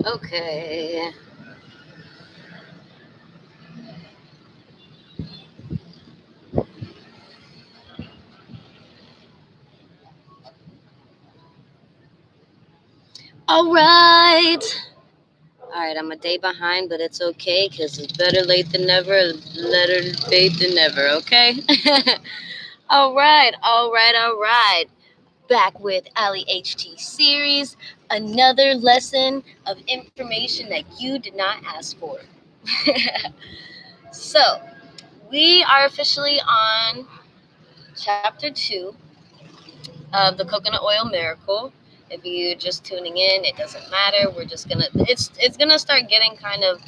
Okay. All right. All right, I'm a day behind, but it's okay because it's better late than never, better late than never, okay? All right, all right, all right. Back with AlleyHTseries, another lesson of information that you did not ask for. So, we are officially on chapter 2 of the Coconut Oil Miracle. If you just tuning in, it doesn't matter. We're just gonna it's gonna start getting kind of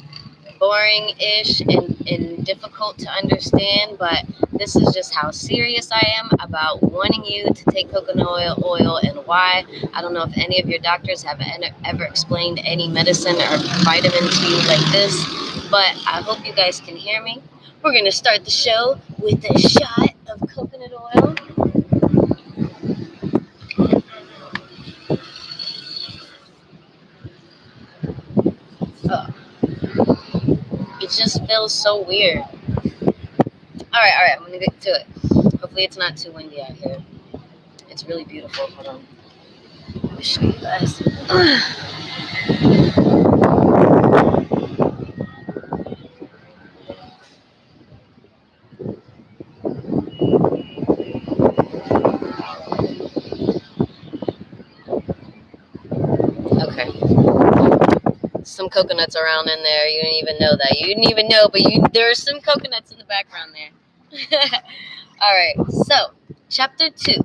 boring-ish and difficult to understand, but this is just how serious I am about wanting you to take coconut oil and why. I don't know if any of your doctors have ever explained any medicine or vitamin to you like this, but I hope you guys can hear me. We're gonna start the show with a shot of coconut oil. Oh, it just feels so weird. All right, I'm gonna get to it. Hopefully it's not too windy out here. It's really beautiful. Hold on. Let me show you guys. Okay. Some coconuts around in there. You didn't even know that. You didn't even know, but there are some coconuts in the background there. All right. So, chapter 2.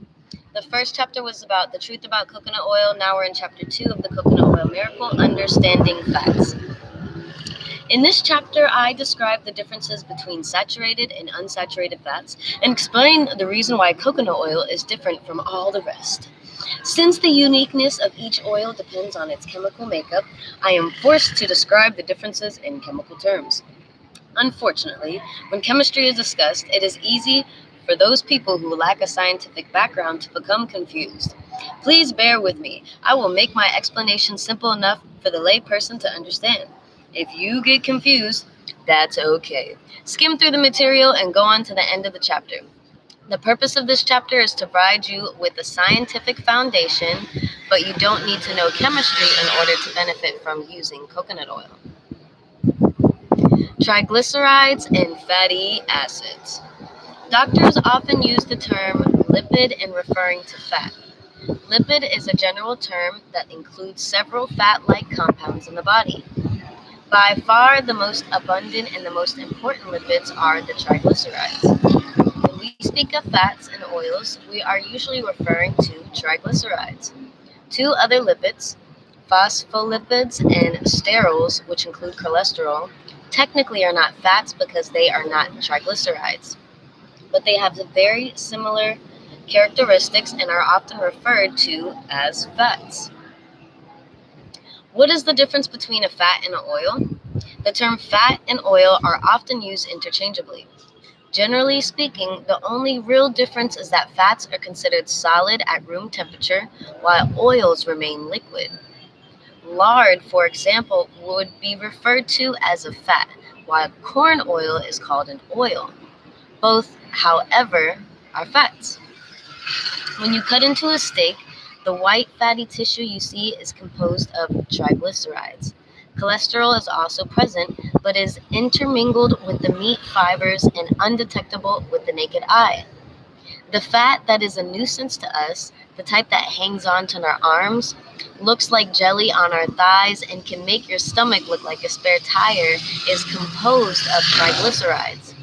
The first chapter was about the truth about coconut oil. Now we're in chapter 2 of the Coconut Oil Miracle, Understanding Fats. In this chapter, I describe the differences between saturated and unsaturated fats and explain the reason why coconut oil is different from all the rest. Since the uniqueness of each oil depends on its chemical makeup, I am forced to describe the differences in chemical terms. Unfortunately, when chemistry is discussed, it is easy for those people who lack a scientific background to become confused. Please bear with me. I will make my explanation simple enough for the layperson to understand. If you get confused, that's okay. Skim through the material and go on to the end of the chapter. The purpose of this chapter is to provide you with a scientific foundation, but you don't need to know chemistry in order to benefit from using coconut oil. Triglycerides and fatty acids. Doctors often use the term lipid in referring to fat. Lipid is a general term that includes several fat-like compounds in the body. By far, the most abundant and the most important lipids are the triglycerides. When we speak of fats and oils, we are usually referring to triglycerides. Two other lipids, phospholipids and sterols, which include cholesterol, technically are not fats because they are not triglycerides, but they have very similar characteristics and are often referred to as fats. What is the difference between a fat and an oil? The term fat and oil are often used interchangeably. Generally speaking, the only real difference is that fats are considered solid at room temperature, while oils remain liquid. Lard, for example, would be referred to as a fat, while corn oil is called an oil. Both, however, are fats. When you cut into a steak, the white fatty tissue you see is composed of triglycerides. Cholesterol is also present, but is intermingled with the meat fibers and undetectable with the naked eye. The fat that is a nuisance to us, the type that hangs onto our arms, looks like jelly on our thighs, and can make your stomach look like a spare tire, is composed of triglycerides.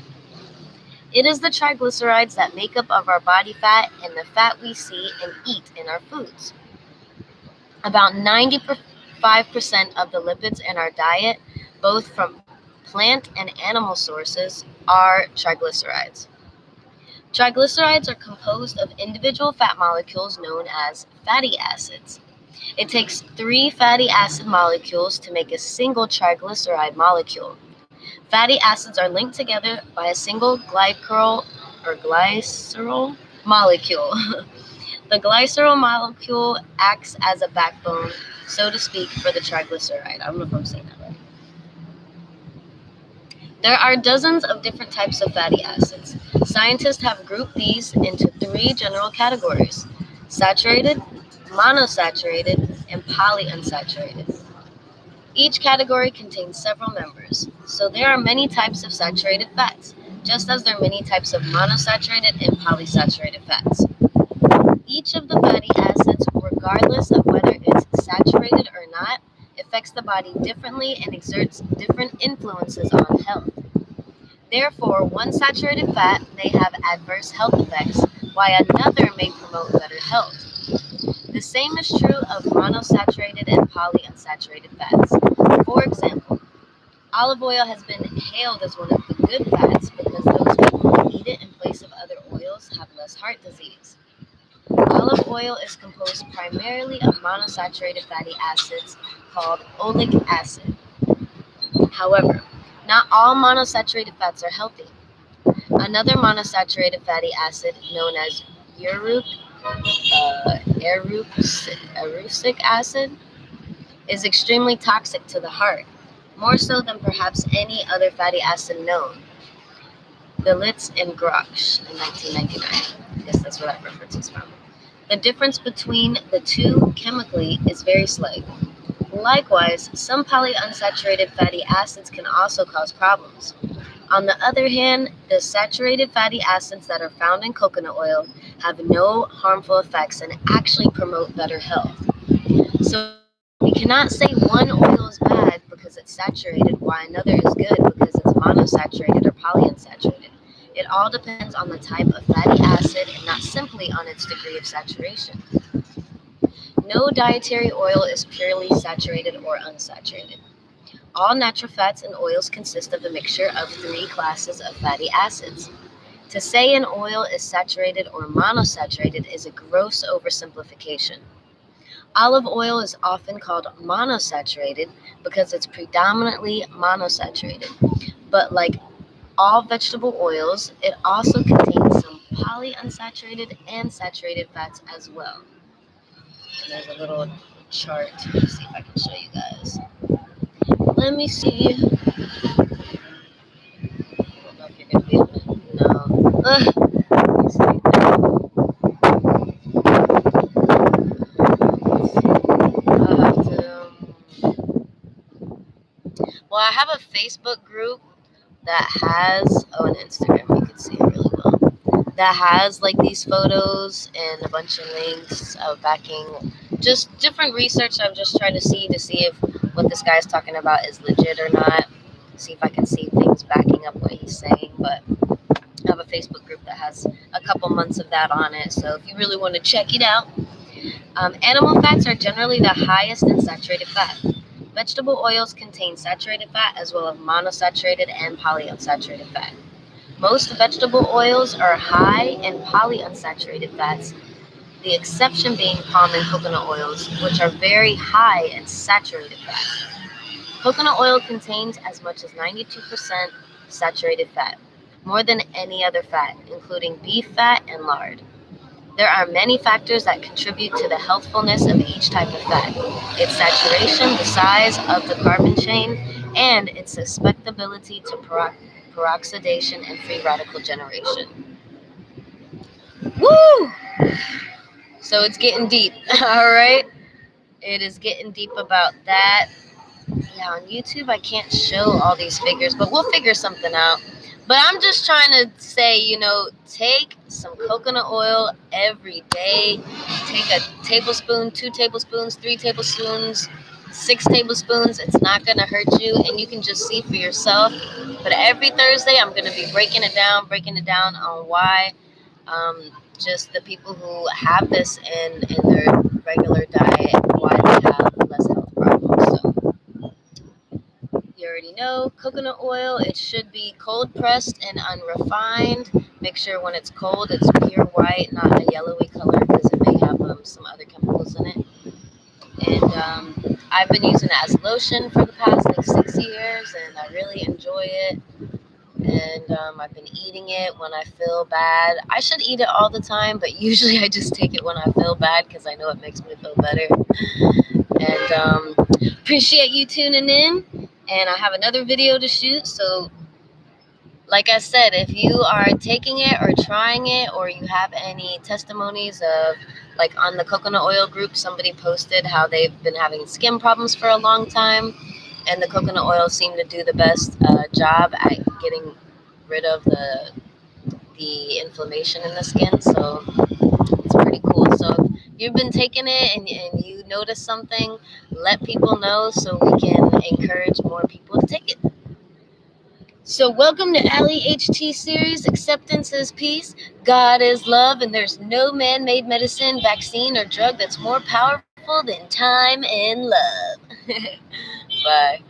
It is the triglycerides that make up of our body fat and the fat we see and eat in our foods. About 95% of the lipids in our diet, both from plant and animal sources, are triglycerides. Triglycerides are composed of individual fat molecules known as fatty acids. It takes 3 fatty acid molecules to make a single triglyceride molecule. Fatty acids are linked together by a single glycerol molecule. The glycerol molecule acts as a backbone, so to speak, for the triglyceride. I don't know if I'm saying that right. There are dozens of different types of fatty acids. Scientists have grouped these into three general categories: saturated, monosaturated, and polyunsaturated. Each category contains several members, so there are many types of saturated fats, just as there are many types of monosaturated and polysaturated fats. Each of the fatty acids, regardless of whether it's saturated or not, affects the body differently and exerts different influences on health. Therefore, one saturated fat may have adverse health effects, while another may promote better health. The same is true of monosaturated and polyunsaturated fats. For example, olive oil has been hailed as one of the good fats because those people who eat it in place of other oils have less heart disease. Olive oil is composed primarily of monosaturated fatty acids called oleic acid. However, not all monosaturated fats are healthy. Another monosaturated fatty acid, known as erucic acid, is extremely toxic to the heart, more so than perhaps any other fatty acid known. Billets and Grosh in 1999. I guess that's where that reference is from. The difference between the two chemically is very slight. Likewise, some polyunsaturated fatty acids can also cause problems. On the other hand, the saturated fatty acids that are found in coconut oil have no harmful effects and actually promote better health. So we cannot say one oil is bad because it's saturated, while another is good because it's monosaturated or polyunsaturated. It all depends on the type of fatty acid and not simply on its degree of saturation. No dietary oil is purely saturated or unsaturated. All natural fats and oils consist of a mixture of three classes of fatty acids. To say an oil is saturated or monosaturated is a gross oversimplification. Olive oil is often called monosaturated because it's predominantly monosaturated, but like all vegetable oils, it also contains some polyunsaturated and saturated fats as well. And there's a little chart. Let's see if I can show you guys. Let me see. I don't know if you're going to be able to. No. Let me see. I'll have to. Well, I have a Facebook group that has. Oh, and Instagram. You can see it really well. That has like these photos and a bunch of links backing just different research. I'm just trying to see if what this guy's talking about is legit or not. See if I can see things backing up what he's saying. But I have a Facebook group that has a couple months of that on it. So if you really want to check it out, animal fats are generally the highest in saturated fat. Vegetable oils contain saturated fat as well as monosaturated and polyunsaturated fat. Most vegetable oils are high in polyunsaturated fats, the exception being palm and coconut oils, which are very high in saturated fat. Coconut oil contains as much as 92% saturated fat, more than any other fat, including beef fat and lard. There are many factors that contribute to the healthfulness of each type of fat: its saturation, the size of the carbon chain, and its susceptibility to peroxidation and free radical generation. Woo! So it's getting deep, all right? It is getting deep about that. Yeah, on YouTube, I can't show all these figures, but we'll figure something out. But I'm just trying to say, take some coconut oil every day. Take a tablespoon, 2 tablespoons, 3 tablespoons, 6 tablespoons. It's not going to hurt you, and you can just see for yourself. But every Thursday, I'm going to be breaking it down on why just the people who have this in their regular diet, why they have less health problems. So you already know, coconut oil, it should be cold pressed and unrefined. Make sure when it's cold, it's pure white, not a yellowy color, because it may have some other chemicals in it. And I've been using it as lotion for the past 6 years, and I really enjoy it. And I've been eating it when I feel bad. I should eat it all the time, but usually I just take it when I feel bad because I know it makes me feel better. And appreciate you tuning in. And I have another video to shoot, so like I said, if you are taking it or trying it, or you have any testimonies of, like on the coconut oil group, somebody posted how they've been having skin problems for a long time, and the coconut oil seemed to do the best job at getting rid of the inflammation in the skin. So it's pretty cool. So if you've been taking it and you notice something, let people know so we can encourage more people to take it. So welcome to AlleyHTseries. Acceptance is peace, God is love, and there's no man-made medicine, vaccine, or drug that's more powerful than time and love. Bye.